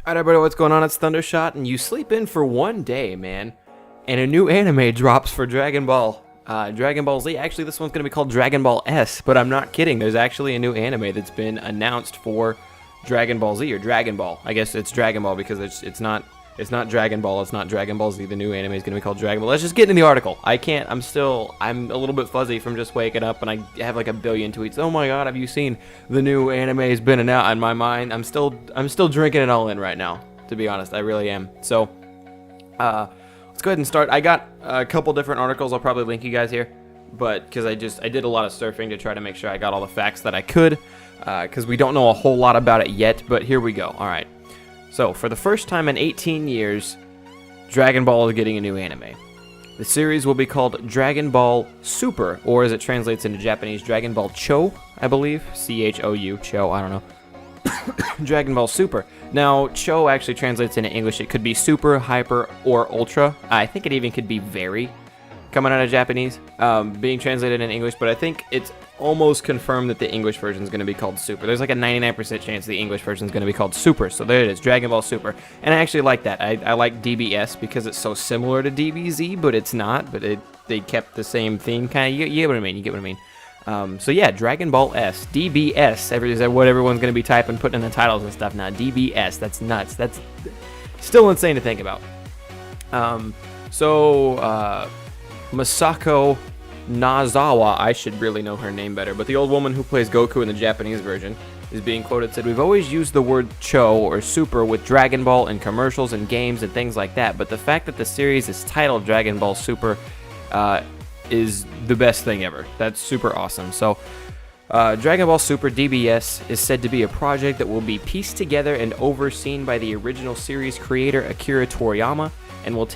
Alright everybody, what's going on? It's Thundershot, and you sleep in for one day, man, and a new anime drops for Dragon Ball. Dragon Ball Z. Actually, this one's going to be called Dragon Ball S, but I'm not kidding. There's actually a new anime that's been announced for Dragon Ball Z, or Dragon Ball. I guess it's Dragon Ball because it's not Dragon Ball, it's not Dragon Ball Z. The new anime is going to be called Dragon Ball. Let's just get into the article. I'm a little bit fuzzy from just waking up, and I have like a billion tweets. Oh my god, have you seen the new anime has been announced? In my mind, I'm still drinking it all in right now, to be honest. I really am. So, let's go ahead and start. I got a couple different articles. I'll probably link you guys here, but because I did a lot of surfing to try to make sure I got all the facts that I could, because we don't know a whole lot about it yet, but here we go. All right. So, for the first time in 18 years, Dragon Ball is getting a new anime. The series will be called Dragon Ball Super, or as it translates into Japanese, Dragon Ball Cho, I believe. C-H-O-U, Cho, I don't know. Dragon Ball Super. Now, Cho actually translates into English. It could be Super, Hyper, or Ultra. I think it even could be Very, coming out of Japanese, being translated in English, but I think it's almost confirmed that the English version is going to be called Super. There's like a 99% chance the English version is going to be called Super, so there it is, Dragon Ball Super. And I actually like that. I like DBS because it's so similar to DBZ, but it's not, but they kept the same theme, kind of. You get what I mean, you get what I mean. So yeah, Dragon Ball S, DBS, what everyone's going to be typing, putting in the titles and stuff now. DBS, that's nuts. That's still insane to think about. Masako Nazawa, I should really know her name better, but the old woman who plays Goku in the Japanese version is being quoted, said, "We've always used the word Cho or Super with Dragon Ball in commercials and games and things like that, but the fact that the series is titled Dragon Ball Super is the best thing ever." That's super awesome. So, Dragon Ball Super DBS is said to be a project that will be pieced together and overseen by the original series creator Akira Toriyama, and will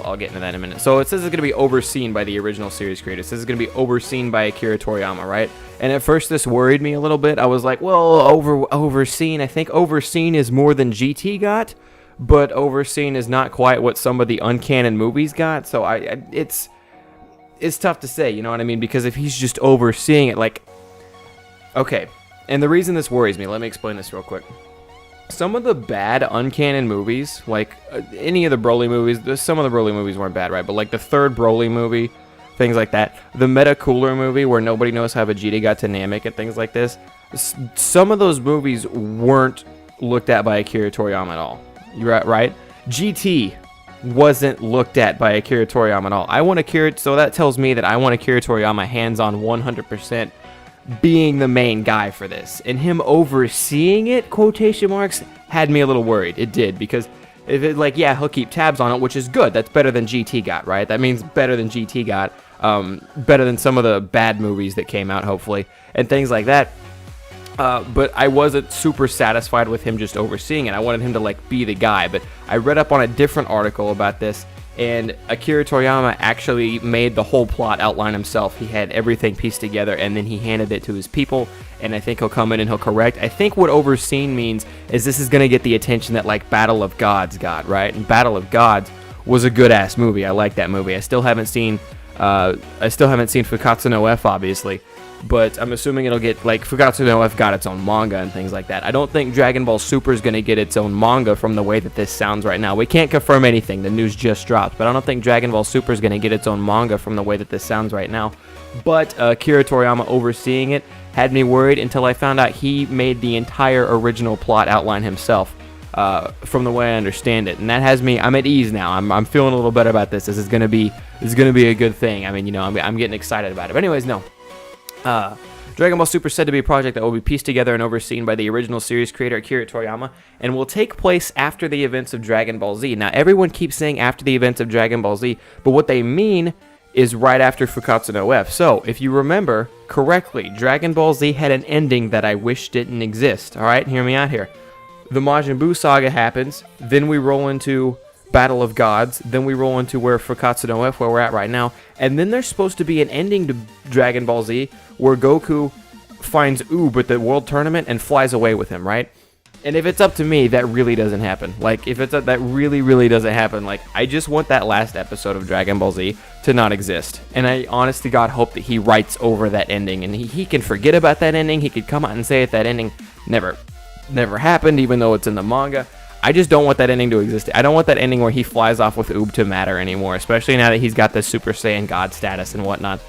I'll get into that in a minute. So it says it's going to be overseen by the original series creator. It says it's going to be overseen by Akira Toriyama, right? And at first this worried me a little bit. I was like, well, overseen. I think overseen is more than GT got, but overseen is not quite what some of the uncanon movies got. So it's tough to say, you know what I mean? Because if he's just overseeing it, like, okay. And the reason this worries me, let me explain this real quick. Some of the bad uncanon movies, like any of the Broly movies, some of the Broly movies weren't bad, right? But like the third Broly movie, things like that. The Meta Cooler movie where nobody knows how Vegeta got to Namek and things like this. Some of those movies weren't looked at by Akira Toriyama at all. You're right? GT wasn't looked at by Akira Toriyama at all. So that tells me that I want Akira Toriyama hands-on 100%. Being the main guy for this, and him overseeing it, quotation marks, had me a little worried. It did, because if it, like, yeah, he'll keep tabs on it, which is good. That's better than GT got, right? That means better than GT got, better than some of the bad movies that came out, hopefully, and things like that. But I wasn't super satisfied with him just overseeing it. I wanted him to, like, be the guy. But I read up on a different article about this, and Akira Toriyama actually made the whole plot outline himself. He had everything pieced together, and then he handed it to his people, and I think he'll come in and he'll correct. I think what overseen means is this is going to get the attention that, like, Battle of Gods got, right? And Battle of Gods was a good-ass movie. I like that movie. I still haven't seen Fukatsu no F, obviously, but I'm assuming it'll get, like, Fukatsu no F got its own manga and things like that. I don't think Dragon Ball Super is going to get its own manga from the way that this sounds right now. We can't confirm anything. The news just dropped, but I don't think Dragon Ball Super is going to get its own manga from the way that this sounds right now. But Akira Toriyama overseeing it had me worried until I found out he made the entire original plot outline himself, from the way I understand it, and that has me. I'm at ease now. I'm feeling a little better about this. This is going to be a good thing. I mean, you know, I'm getting excited about it. But anyways, no. Dragon Ball Super is said to be a project that will be pieced together and overseen by the original series creator Akira Toriyama, and will take place after the events of Dragon Ball Z. Now, everyone keeps saying after the events of Dragon Ball Z, but what they mean is right after Fukatsu no F. So, if you remember correctly, Dragon Ball Z had an ending that I wish didn't exist. Alright, hear me out here. The Majin Buu saga happens, then we roll into Battle of Gods, then we roll into where Fukatsu no F, where we're at right now, and then there's supposed to be an ending to Dragon Ball Z where Goku finds Oob at the World Tournament and flies away with him, right? And if it's up to me, that really doesn't happen. Like, if that really doesn't happen. Like, I just want that last episode of Dragon Ball Z to not exist. And I, honest to God, hope that he writes over that ending, and he can forget about that ending. He could come out and say that ending never happened, even though it's in the manga. I just don't want that ending to exist. I don't want that ending where he flies off with Oob to matter anymore, especially now that he's got the Super Saiyan God status and whatnot.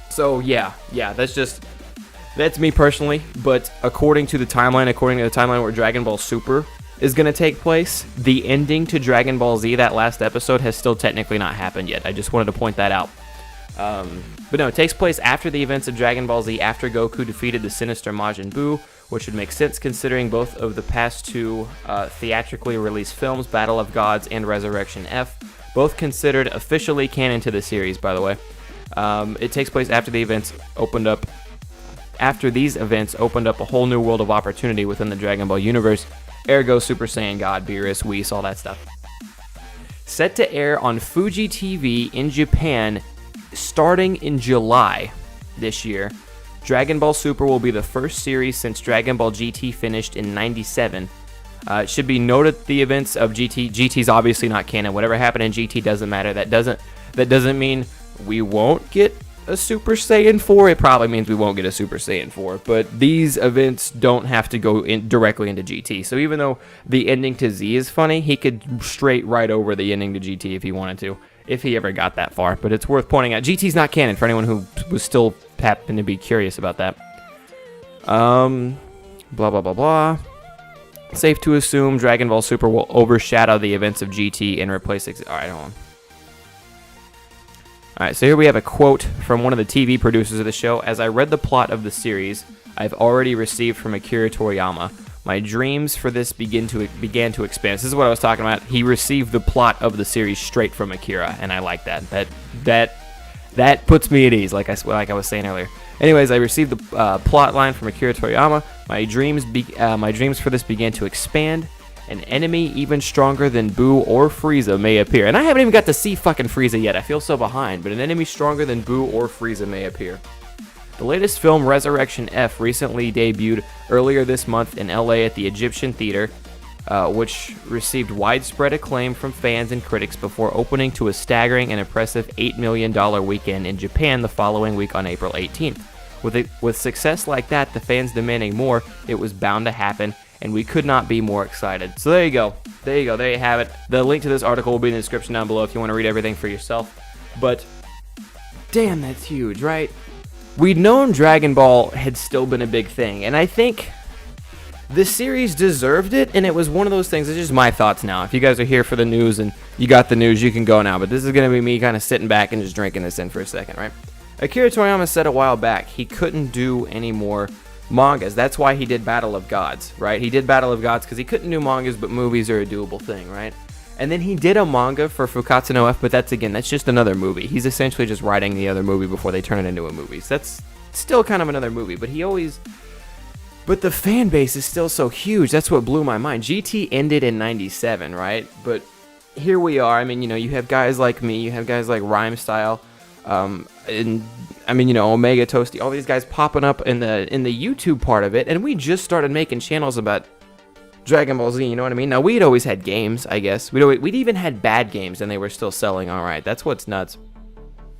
So yeah, that's me personally. But according to the timeline where Dragon Ball Super is going to take place, the ending to Dragon Ball Z, that last episode, has still technically not happened yet. I just wanted to point that out. But no, it takes place after the events of Dragon Ball Z, after Goku defeated the sinister Majin Buu, which would make sense considering both of the past two theatrically released films, Battle of Gods and Resurrection F, both considered officially canon to the series, by the way. It takes place after these events opened up a whole new world of opportunity within the Dragon Ball universe, ergo Super Saiyan God, Beerus, Whis, all that stuff. Set to air on Fuji TV in Japan starting in July this year, Dragon Ball Super will be the first series since Dragon Ball GT finished in 97. It should be noted the events of GT's obviously not canon. Whatever happened in GT doesn't matter. That doesn't mean we won't get a Super Saiyan 4. It probably means we won't get a Super Saiyan 4. But these events don't have to go directly into GT. So even though the ending to Z is funny, he could straight right over the ending to GT if he wanted to, if he ever got that far. But it's worth pointing out, GT's not canon for anyone who was still happened to be curious about that. Blah, blah, blah, blah. Safe to assume Dragon Ball Super will overshadow the events of GT and replace it. Alright, hold on. Alright, so here we have a quote from one of the TV producers of the show. As I read the plot of the series I've already received from Akira Toriyama, my dreams for this began to expand. This is what I was talking about. He received the plot of the series straight from Akira, and I like that. That puts me at ease, like I was saying earlier. Anyways, I received the plot line from Akira Toriyama. My dreams for this began to expand. An enemy even stronger than Buu or Frieza may appear. And I haven't even got to see fucking Frieza yet. I feel so behind. But an enemy stronger than Buu or Frieza may appear. The latest film, Resurrection F, recently debuted earlier this month in LA at the Egyptian Theater, which received widespread acclaim from fans and critics before opening to a staggering and impressive $8 million weekend in Japan the following week on April 18th. With success like that, the fans demanding more, it was bound to happen, and we could not be more excited. So there you go. There you have it. The link to this article will be in the description down below if you want to read everything for yourself. But, damn, that's huge, right? We'd known Dragon Ball had still been a big thing, and I think the series deserved it, and it was one of those things. It's just my thoughts now. If you guys are here for the news and you got the news, you can go now. But this is going to be me kind of sitting back and just drinking this in for a second, right? Akira Toriyama said a while back he couldn't do any more mangas. That's why he did Battle of Gods, right? He did Battle of Gods because he couldn't do mangas, but movies are a doable thing, right? And then he did a manga for Fukatsu no F, but that's just another movie. He's essentially just writing the other movie before they turn it into a movie. So that's still kind of another movie, but but the fan base is still so huge. That's what blew my mind. GT ended in 97, right? But here we are. I mean, you have guys like me, you have guys like Rhyme Style, and I mean, Omega Toasty, all these guys popping up in the YouTube part of it, and we just started making channels about Dragon Ball Z, you know what I mean? Now, we'd always had games, I guess. We'd even had bad games, and they were still selling all right. That's what's nuts.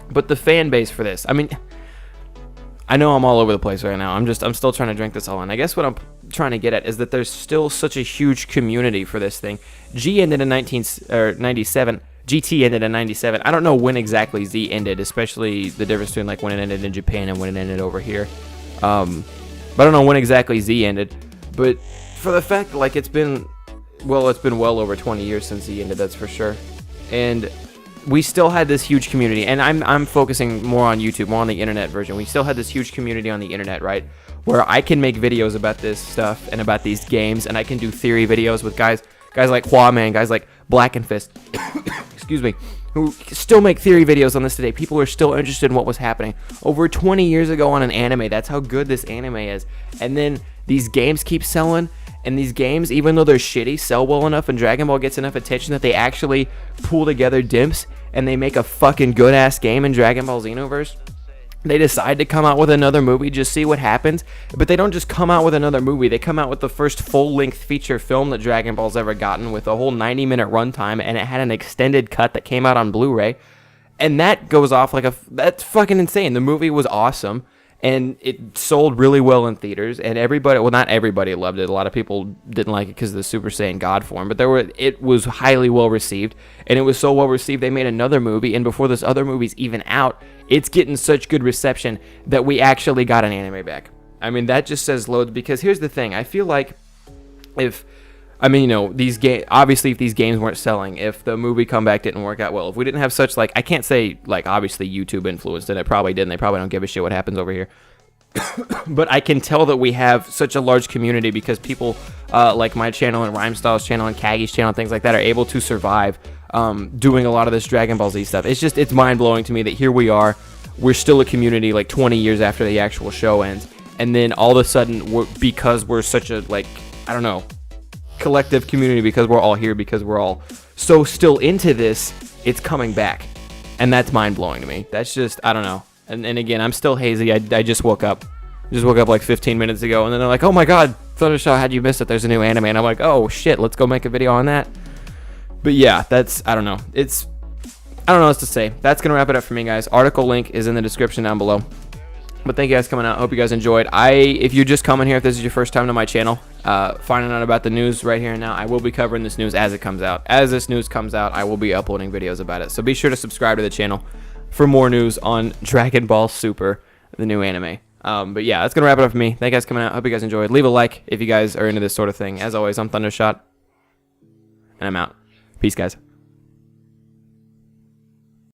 But the fan base for this, I mean, I know I'm all over the place right now. I'm still trying to drink this all in. I guess what I'm trying to get at is that there's still such a huge community for this thing. G ended in 97. GT ended in 97. I don't know when exactly Z ended, especially the difference between like when it ended in Japan and when it ended over here. But I don't know when exactly Z ended. But for the fact that like it's been well over 20 years since Z ended, that's for sure. And we still had this huge community, and I'm focusing more on YouTube, more on the internet version. We still had this huge community on the internet, right? Where I can make videos about this stuff and about these games, and I can do theory videos with guys like Huaman, guys like Black and Fist, excuse me, who still make theory videos on this today. People are still interested in what was happening over 20 years ago on an anime. That's how good this anime is. And then these games keep selling, and these games, even though they're shitty, sell well enough, and Dragon Ball gets enough attention that they actually pull together dimps and they make a fucking good-ass game in Dragon Ball Xenoverse. They decide to come out with another movie, just see what happens. But they don't just come out with another movie. They come out with the first full-length feature film that Dragon Ball's ever gotten, with a whole 90-minute runtime, and it had an extended cut that came out on Blu-ray. And that goes off like that's fucking insane. The movie was awesome. and it sold really well in theaters, and everybody, well, not everybody loved it. A lot of people didn't like it because of the Super Saiyan God form, but it was highly well received, and it was so well received they made another movie, and before this other movie's even out, it's getting such good reception that we actually got an anime back. I mean, that just says loads, because here's the thing. I feel like these games, obviously, if these games weren't selling, if the movie comeback didn't work out well, if we didn't have such, like, I can't say, like, obviously YouTube influenced it. It probably didn't. They probably don't give a shit what happens over here. But I can tell that we have such a large community because people like my channel and Rhymestyle's channel and Kaggy's channel and things like that are able to survive doing a lot of this Dragon Ball Z stuff. It's mind-blowing to me that here we are. We're still a community like 20 years after the actual show ends. And then all of a sudden, because we're such a, like, I don't know, collective community, because we're all here, because we're all so still into this, it's coming back, and that's mind-blowing to me. That's just, I don't know. And again, I'm still hazy. I just woke up like 15 minutes ago, and then they're like, oh my god, Thundershaw, how'd you miss it? There's a new anime. And I'm like, oh shit, let's go make a video on that. But yeah, that's, I don't know, I don't know what to say. That's gonna wrap it up for me, guys. Article link is in the description down below. But thank you guys for coming out. Hope you guys enjoyed. If you're just coming here, if this is your first time to my channel, finding out about the news right here and now, I will be covering this news as it comes out. As this news comes out, I will be uploading videos about it. So be sure to subscribe to the channel for more news on Dragon Ball Super, the new anime. But yeah, that's going to wrap it up for me. Thank you guys for coming out. Hope you guys enjoyed. Leave a like if you guys are into this sort of thing. As always, I'm Thundershot, and I'm out. Peace, guys.